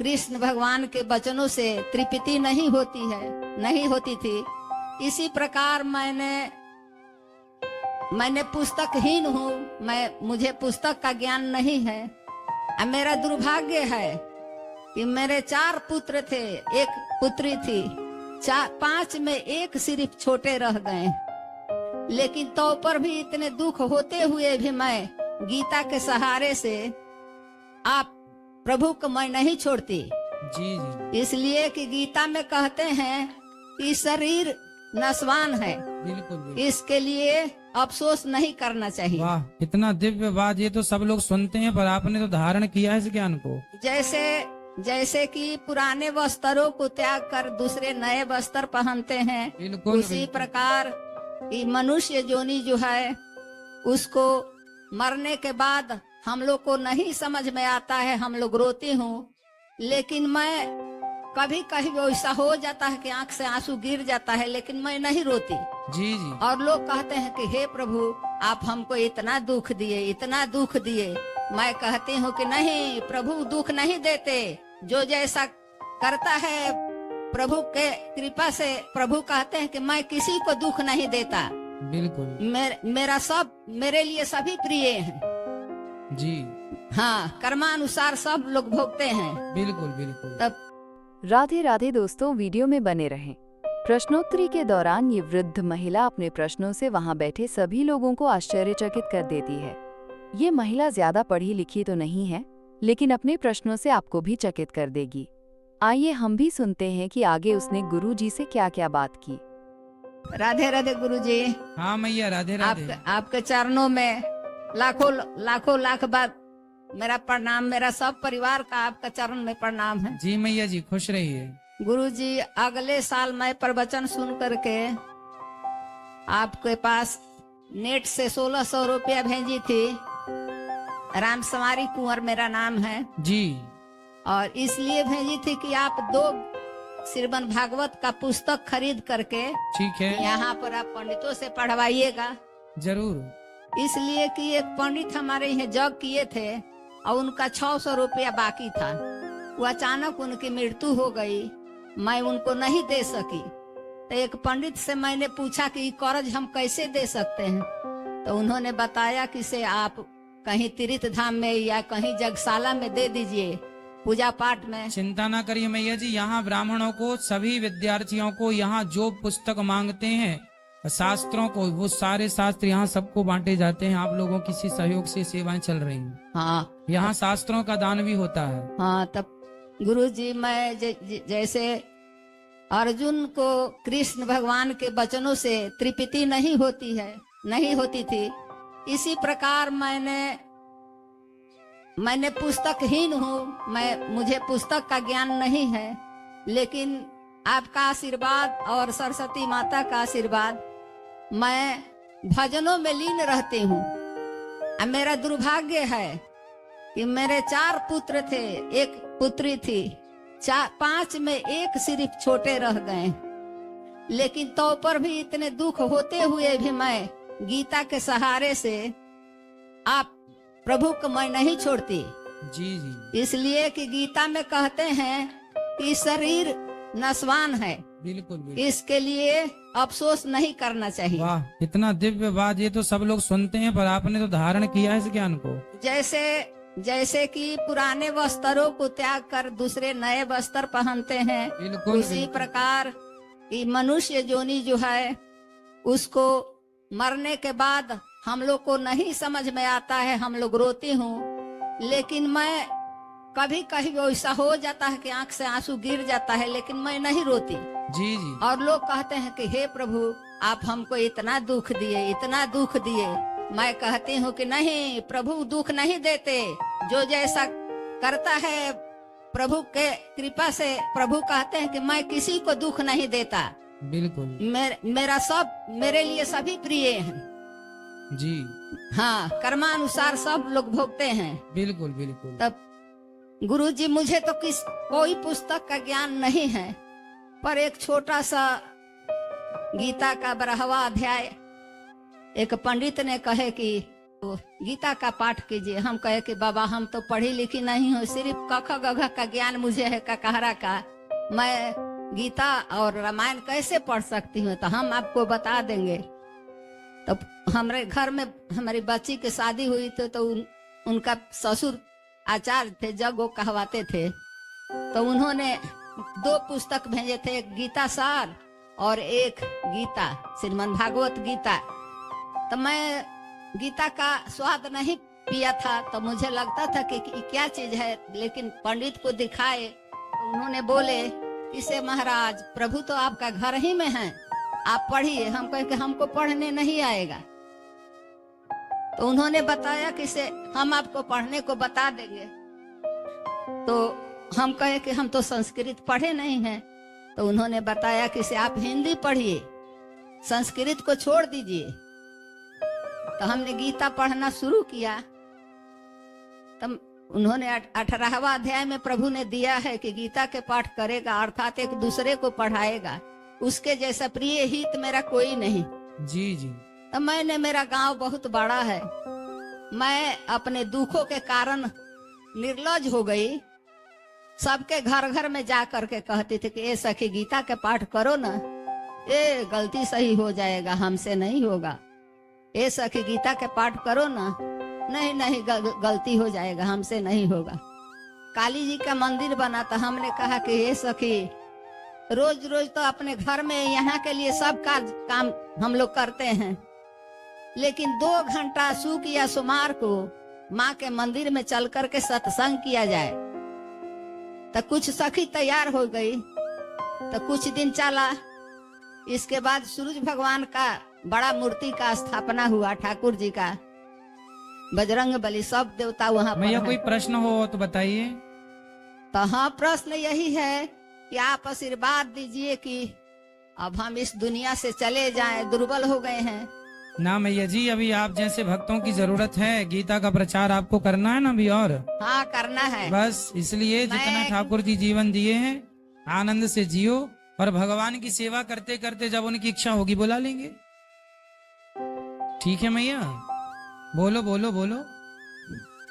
कृष्ण भगवान के वचनों से तृप्ति नहीं होती है, नहीं होती थी। इसी प्रकार मैंने पुस्तकहीन हूँ, मुझे पुस्तक का ज्ञान नहीं है। अब मेरा दुर्भाग्य है कि मेरे 4 पुत्र थे, 1 पुत्री थी, 5 में 1 सिर्फ छोटे रह गए। लेकिन तो पर भी इतने दुख होते हुए भी मैं गीता के सहारे से आप प्रभु को मैं नहीं छोड़ती। जी जी, इसलिए कि गीता में कहते हैं कि शरीर नश्वान है, बिल्कुल बिल्कुल। इसके लिए अफसोस नहीं करना चाहिए। वाह, इतना दिव्य बात! ये तो सब लोग सुनते हैं, पर आपने तो धारण किया है इस ज्ञान को। जैसे कि पुराने वस्त्रों को त्याग कर दूसरे नए वस्त्र पहनते हैं, बिल्कुल उसी बिल्कुल। प्रकार ये मनुष्य जोनी जो है उसको मरने के बाद हम लोग को नहीं समझ में आता है, हम लोग रोती हूँ। लेकिन मैं कभी कभी वैसा हो जाता है कि आंख से आंसू गिर जाता है, लेकिन मैं नहीं रोती। जी जी, और लोग कहते हैं कि हे प्रभु, आप हमको इतना दुख दिए, इतना दुख दिए। मैं कहती हूँ कि नहीं, प्रभु दुख नहीं देते। जो जैसा करता है प्रभु के कृपा से, प्रभु कहते हैं कि मैं किसी को दुख नहीं देता। बिल्कुल। मेरा सब, मेरे लिए सभी प्रिय हैं। जी हाँ, कर्मानुसार सब लोग भोगते हैं। बिल्कुल बिल्कुल। तब राधे राधे दोस्तों, वीडियो में बने रहें। प्रश्नोत्तरी के दौरान ये वृद्ध महिला अपने प्रश्नों से वहां बैठे सभी लोगों को आश्चर्यचकित कर देती है। ये महिला ज्यादा पढ़ी लिखी तो नहीं है, लेकिन अपने प्रश्नों से आपको भी चकित कर देगी। आइए हम भी सुनते हैं कि आगे उसने गुरु जी से क्या क्या बात की। राधे राधे गुरु जी। हाँ मैया, राधे राधे। आपके चरणों में लाखों लाख बार मेरा प्रणाम, मेरा सब परिवार का आपका चरण में प्रणाम है। जी मैया जी, खुश रहिए। गुरु जी, अगले साल मैं प्रवचन सुन करके आपके पास नेट से 1600 रुपया भेजी थी। राम समारी कुंवर मेरा नाम है जी, और इसलिए भेजी थी कि आप 2 श्रीमद् भागवत का पुस्तक खरीद करके ठीक है, यहाँ पर आप पंडितों से पढ़वाइएगा। जरूर। इसलिए कि एक पंडित हमारे यहाँ जग किए थे और उनका 600 रुपया बाकी था। वो अचानक उनकी मृत्यु हो गई, मैं उनको नहीं दे सकी। तो एक पंडित से मैंने पूछा कि ये कर्ज हम कैसे दे सकते हैं। तो उन्होंने बताया कि से आप कहीं तीर्थ धाम में या कहीं जगशाला में दे दीजिए, पूजा पाठ में। चिंता ना करिए मैया जी, यहाँ ब्राह्मणों को, सभी विद्यार्थियों को यहाँ जो पुस्तक मांगते हैं शास्त्रों को, वो सारे शास्त्र यहाँ सबको बांटे जाते हैं। आप लोगों की सहयोग से सेवाएं चल रही हैं। हाँ, यहाँ शास्त्रों का दान भी होता है। हाँ। तब गुरु जी, मैं जैसे अर्जुन को कृष्ण भगवान के वचनों से तृप्ति नहीं होती है, नहीं होती थी। इसी प्रकार मैंने पुस्तकहीन हूँ, मुझे पुस्तक का ज्ञान नहीं है। लेकिन आपका आशीर्वाद और सरस्वती माता का आशीर्वाद, मैं भजनों में लीन रहती हूँ। अब मेरा दुर्भाग्य है कि मेरे 4 पुत्र थे, 1 पुत्री थी, 5 में 1 सिर्फ छोटे रह गए। लेकिन तो पर भी इतने दुख होते हुए भी मैं गीता के सहारे से आप प्रभु को मैं नहीं छोड़ती। जी जी, इसलिए कि गीता में कहते हैं कि शरीर नश्वान है, बिल्कुल बिल्कुल। इसके लिए अफसोस नहीं करना चाहिए। वाह, इतना दिव्य बात! ये तो सब लोग सुनते हैं, पर आपने तो धारण किया है इस ज्ञान को। जैसे कि पुराने वस्त्रों को त्याग कर दूसरे नए वस्त्र पहनते हैं, बिल्कुल उसी बिल्कुल। प्रकार ये मनुष्य जोनी जो है उसको मरने के बाद हम लोग को नहीं समझ में आता है, हम लोग रोती हूँ। लेकिन मैं कभी कभी वैसा हो जाता है कि आंख से आंसू गिर जाता है, लेकिन मैं नहीं रोती। जी जी, और लोग कहते हैं कि हे प्रभु, आप हमको इतना दुख दिए, इतना दुख दिए। मैं कहती हूँ कि नहीं, प्रभु दुख नहीं देते। जो जैसा करता है प्रभु के कृपा से, प्रभु कहते हैं कि मैं किसी को दुख नहीं देता। बिल्कुल। मेरा सब, मेरे लिए सभी प्रिय हैं। जी, हाँ, कर्मानुसार सब लोग भोगते हैं। बिल्कुल बिल्कुल। तब गुरु जी, मुझे तो कोई पुस्तक का ज्ञान नहीं है, पर एक छोटा सा गीता का 12वां अध्याय एक पंडित ने कहे कि तो गीता का पाठ कीजिए। हम कहे कि बाबा हम तो पढ़ी लिखी नहीं हूँ, सिर्फ क ख ग घ का ज्ञान मुझे है ककहरा का, मैं गीता और रामायण कैसे पढ़ सकती हूँ? तो हम आपको बता देंगे। तो हमारे घर में हमारी बच्ची की शादी हुई थी, तो उनका ससुर आचार्य थे, जगो कहवाते थे, तो उन्होंने 2 पुस्तक भेजे थे, एक गीता सार और एक गीता श्रीमद् भागवत गीता। तो मैं गीता का स्वाद नहीं पिया था, तो मुझे लगता था कि क्या चीज है, लेकिन पंडित को दिखाए तो उन्होंने बोले, इसे महाराज प्रभु तो आपका घर ही में है, आप पढ़िए। हम कहे कि हमको पढ़ने नहीं आएगा। तो उन्होंने बताया कि इसे हम आपको पढ़ने को बता देंगे। तो हम कहे कि हम तो संस्कृत पढ़े नहीं हैं। तो उन्होंने बताया कि इसे आप हिंदी पढ़िए, संस्कृत को छोड़ दीजिए। तो हमने गीता पढ़ना शुरू किया। तब उन्होंने 18वां अध्याय में प्रभु ने दिया है कि गीता के पाठ करेगा, अर्थात एक दूसरे को पढ़ाएगा, उसके जैसा प्रिय हित मेरा कोई नहीं। जी जी। तो मैंने, मेरा गांव बहुत बड़ा है, मैं अपने दुखों के कारण निर्लज हो गई। सबके घर घर में जा करके कहती थी कि ये सखी गीता के पाठ करो ना, ये गलती सही हो जाएगा, हमसे नहीं होगा। ये सखी गीता के पाठ करो ना, नहीं नहीं गलती हो जाएगा, हमसे नहीं होगा। काली जी का मंदिर बना, तो हमने कहा कि ये सखी रोज रोज तो अपने घर में यहाँ के लिए सब काम हम लोग करते हैं, लेकिन 2 घंटा सुख या सोमवार को माँ के मंदिर में चल करके सत्संग किया जाए। तो कुछ सखी तैयार हो गई, तो कुछ दिन चला। इसके बाद सूरज भगवान का बड़ा मूर्ति का स्थापना हुआ, ठाकुर जी का, बजरंग बली, सब देवता वहाँ पर भैया हैं। कोई प्रश्न हो तो बताइए। तो हाँ, प्रश्न यही है कि आप आशीर्वाद दीजिए कि अब हम इस दुनिया से चले जाएं, दुर्बल हो गए हैं। ना मैया जी, अभी आप जैसे भक्तों की जरूरत है, गीता का प्रचार आपको करना है ना अभी, और हाँ करना है। बस इसलिए जितना ठाकुर जी जीवन दिए हैं आनंद से जियो, और भगवान की सेवा करते करते जब उनकी इच्छा होगी बुला लेंगे। ठीक है मैया, बोलो बोलो बोलो।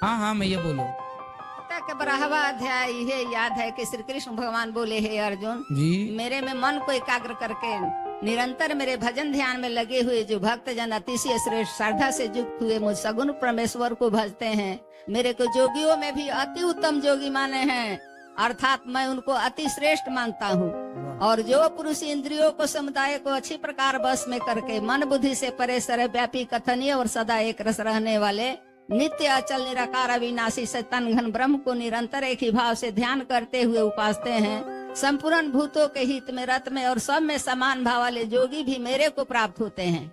हाँ हाँ मैया बोलो। गीता के 12वां अध्याय ये याद है कि श्री कृष्ण भगवान बोले, हे अर्जुन, जी मेरे में मन को एकाग्र करके निरंतर मेरे भजन ध्यान में लगे हुए जो भक्त जन अतिशय श्रेष्ठ श्रद्धा से युक्त हुए मुझ सगुण परमेश्वर को भजते हैं, मेरे को जोगियों में भी अति उत्तम जोगी माने हैं, अर्थात मैं उनको अति श्रेष्ठ मानता हूँ। और जो पुरुष इंद्रियों को समुदाय को अच्छी प्रकार बस में करके मन बुद्धि से परे सर्वव्यापी कथनीय और सदा एक रस रहने वाले नित्य अचल निराकार अविनाशी सत्य घन ब्रह्म को निरंतर एक ही भाव से ध्यान करते हुए उपासते हैं, संपूर्ण भूतों के हित में रत में और सब में समान भाव वाले जोगी भी मेरे को प्राप्त होते हैं।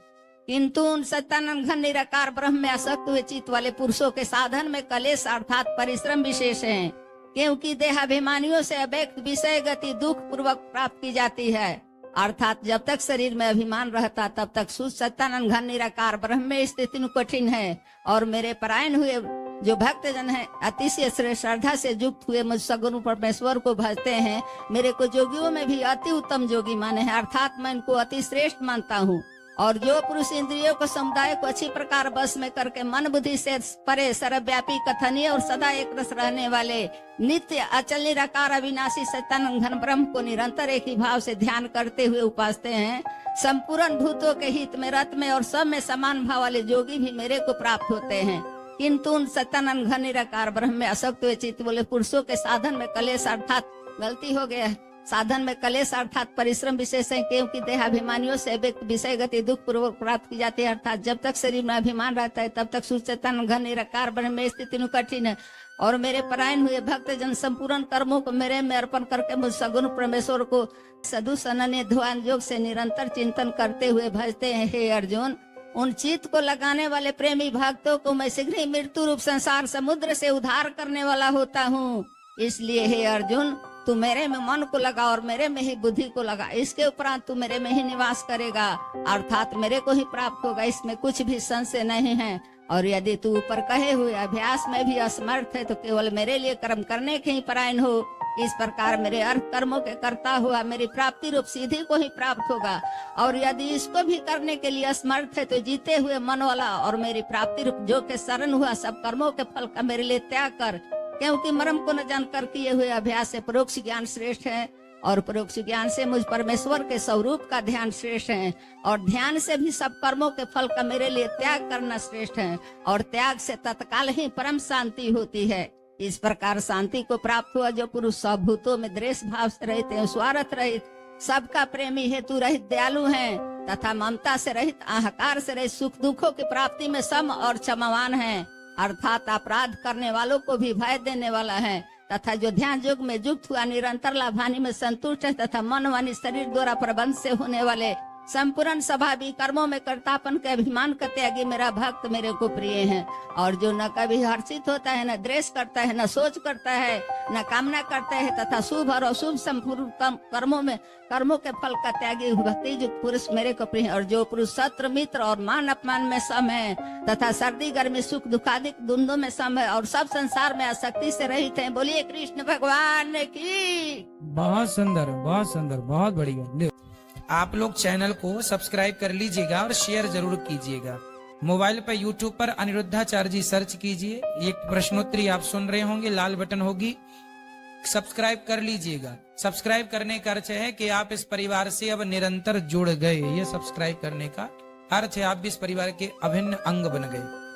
किंतु उन सत्यानंद घन निराकार ब्रह्म में आसक्त हुए चित्त वाले पुरुषों के साधन में कलेश अर्थात परिश्रम विशेष है, क्योंकि देहाभिमानियों से अव्यक्त विषय गति दुख पूर्वक प्राप्त की जाती है, अर्थात जब तक शरीर में अभिमान रहता तब तक शुद्ध सत्यानंद घन निराकार ब्रह्म में स्थिति कठिन है। और मेरे परायण हुए जो भक्त जन है अतिशय श्रेष्ठ श्रद्धा से युक्त हुए मुझ सगुण परमेश्वर को भजते हैं, मेरे को जोगियों में भी अति उत्तम जोगी माने हैं, अर्थात मैं इनको अति श्रेष्ठ मानता हूँ। और जो पुरुष इंद्रियों को समुदाय को अच्छी प्रकार बस में करके मन बुद्धि से परे सर्वव्यापी कथनीय और सदा एक रस रहने वाले नित्य अचल निराकार अविनाशी सत्यानंद घन ब्रह्म को निरंतर एक ही भाव से ध्यान करते हुए उपासते हैं, संपूर्ण भूतों के हित में रत में और सब में समान भाव वाले जोगी भी मेरे को प्राप्त होते हैं। किंतु उन सत्यानंद घन निराकार ब्रह्म में आसक्त हुए चित्त बोले पुरुषों के साधन में कलेश अर्थात गलती हो गया है, साधन में कलेश अर्थात परिश्रम विशेष है, क्योंकि देहाभिमानियों से व्यक्त विषय गति दुख पूर्वक प्राप्त की जाती है, अर्थात जब तक शरीर में अभिमान रहता है तब तक सुचेतन घन निराकार ब्रह्म में स्थिति कठिन है। और मेरे परायण हुए भक्त जन संपूर्ण कर्मों को मेरे में अर्पण करके मुझ सगुण परमेश्वर को सदु सनन्य ध्यान योग से निरंतर चिंतन करते हुए भजते हैं। हे अर्जुन, उन चित्त को लगाने वाले प्रेमी भक्तों को मैं शीघ्र ही मृत्यु रूप संसार समुद्र से उद्धार करने वाला होता हूँ। इसलिए हे अर्जुन, तू मेरे में मन को लगा और मेरे में ही बुद्धि को लगा, इसके उपरांत तू मेरे में ही निवास करेगा, अर्थात मेरे को ही प्राप्त होगा, इसमें कुछ भी संशय नहीं है। और यदि तू ऊपर कहे हुए अभ्यास में भी असमर्थ है तो केवल मेरे लिए कर्म करने के ही परायण हो, इस प्रकार मेरे अर्थ कर्मों के करता हुआ मेरी प्राप्ति रूप सीधी को ही प्राप्त होगा। और यदि इसको भी करने के लिए असमर्थ है तो जीते हुए मन वाला और मेरी प्राप्ति रूप जो के शरण हुआ सब कर्मों के फल का मेरे लिए त्याग कर, क्योंकि मर्म को न जानकर किए हुए अभ्यास से परोक्ष ज्ञान श्रेष्ठ है और परोक्ष ज्ञान से मुझ परमेश्वर के स्वरूप का ध्यान श्रेष्ठ है और ध्यान से भी सब कर्मों के फल का मेरे लिए त्याग करना श्रेष्ठ है और त्याग से तत्काल ही परम शांति होती है। इस प्रकार शांति को प्राप्त हुआ जो पुरुष सब भूतों में द्वेष भाव से रहित है, स्वार्थ रहित, सबका प्रेमी हेतु रहित दयालु हैं तथा ममता से रहित, अहंकार से रहित, सुख दुखों की प्राप्ति में सम और क्षमावान हैं, अर्थात अपराध करने वालों को भी भय देने वाला है तथा जो ध्यान योग में युक्त हुआ निरंतर लाभानी में संतुष्ट है तथा मन वाणी शरीर द्वारा प्रबंध से होने वाले संपूर्ण स्वभावी कर्मों में कर्तापन के अभिमान का त्यागी मेरा भक्त मेरे को प्रिय है। और जो न कभी हर्षित होता है, न द्वेष करता है, न सोच करता है, न कामना करता है तथा शुभ और अशुभ संपूर्ण कर्मों के फल का त्यागी भक्ति युक्त पुरुष मेरे को प्रिय है। और जो पुरुष शत्रु मित्र और मान अपमान में सम है तथा सर्दी गर्मी सुख दुखादि द्वंद्वों में सम है और सब संसार में आसक्ति से रहित है। बोलिए कृष्ण भगवान की। बहुत सुंदर, बहुत सुंदर, बहुत बढ़िया। आप लोग चैनल को सब्सक्राइब कर लीजिएगा और शेयर जरूर कीजिएगा। मोबाइल पर यूट्यूब पर अनिरुद्धाचार्य जी सर्च कीजिए, एक प्रश्नोत्तरी आप सुन रहे होंगे, लाल बटन होगी, सब्सक्राइब कर लीजिएगा। सब्सक्राइब करने का अर्थ है कि आप इस परिवार से अब निरंतर जुड़ गए। ये सब्सक्राइब करने का अर्थ है आप भी इस परिवार के अभिन्न अंग बन गए।